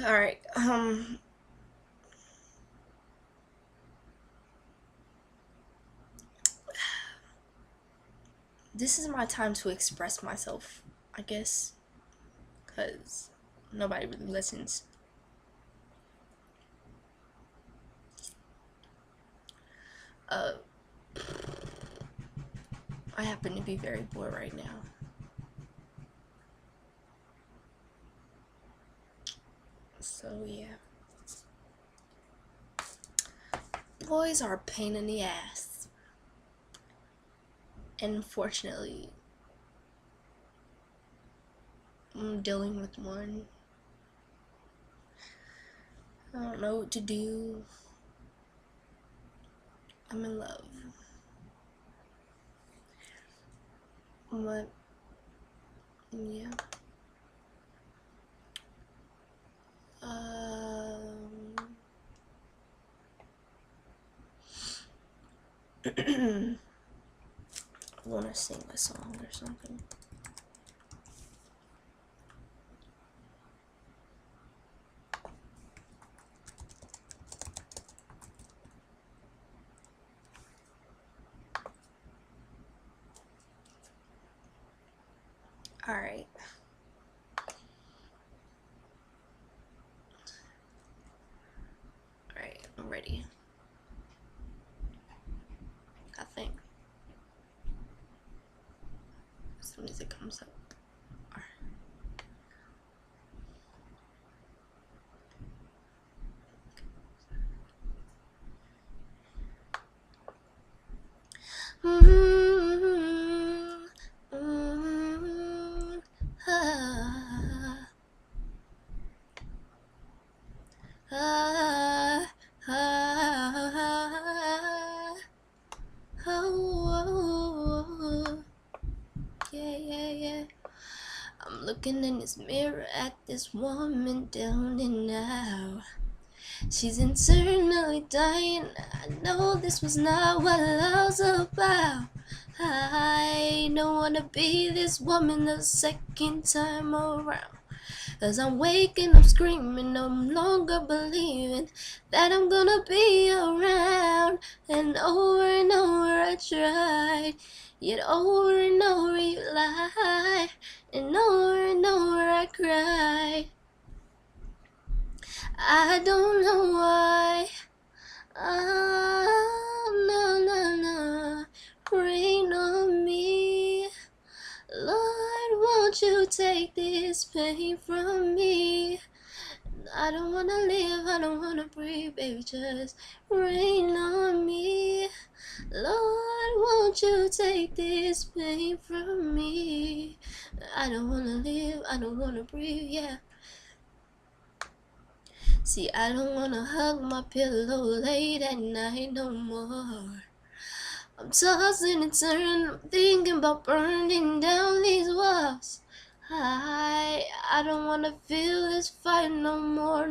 Alright, this is my time to express myself, I guess, because nobody really listens. Uh, I happen to be very bored right now. So, yeah. Boys are a pain in the ass. And unfortunately, I'm dealing with one. I don't know what to do. I'm in love. But, yeah. I want to sing a song or something. Alright. Alright, I'm ready. I think. As soon as it comes up. Yeah. I'm looking in this mirror at this woman down and out. She's internally dying. I know this was not what love's about. I don't wanna be this woman the second time around. Cause I'm waking up screaming, no longer believing that I'm gonna be around. And over I tried, yet over and over you lied. And over I cried. I don't know why. No. Rain on me. Lord, won't you take this pain from me? I don't wanna live, I don't wanna breathe, baby, just rain on me. Lord, won't you take this pain from me? I don't wanna live, I don't wanna breathe, yeah. See, I don't wanna hug my pillow late at night no more. I'm tossing and turning, I'm thinking about burning down these walls. I don't wanna feel this fight no more.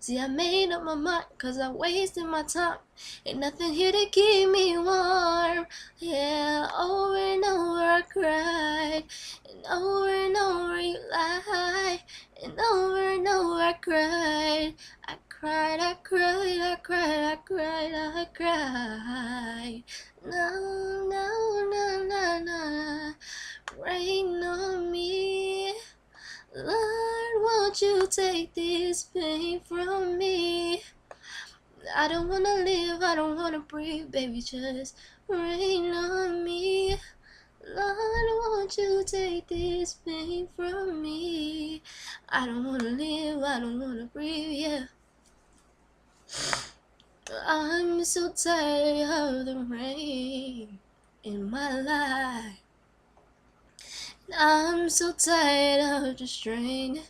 See, I made up my mind, cause I wasted my time. Ain't nothing here to keep me warm. Yeah, over and over I cried, and over you lied, and over I cried. I cried. No. Rain on me. Lord, won't you take this pain from me? I don't wanna live, I don't wanna breathe, baby, just rain on me. Lord, won't you take this pain from me? I don't wanna live, I don't wanna breathe, yeah. I'm so tired of the rain in my life. I'm so tired of the strain.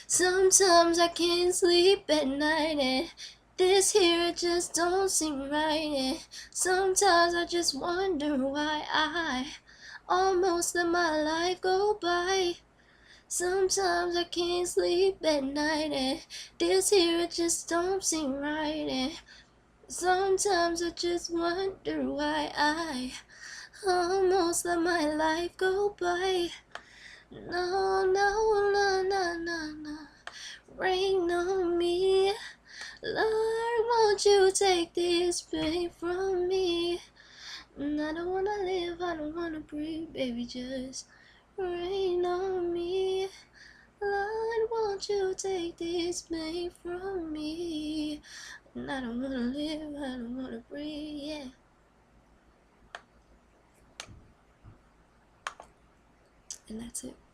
Sometimes I can't sleep at night, and this here just don't seem right. And sometimes I just wonder why I almost let my life go by. Sometimes I can't sleep at night, and this here just don't seem right. And sometimes I just wonder why I almost let my life go by. No, no, no, no, no, no. Rain on me. Lord, won't you take this pain from me? I don't wanna live, I don't wanna breathe, baby, just rain on me. Lord, won't you take this pain from me? I don't wanna live, I don't wanna breathe, yeah. And that's it.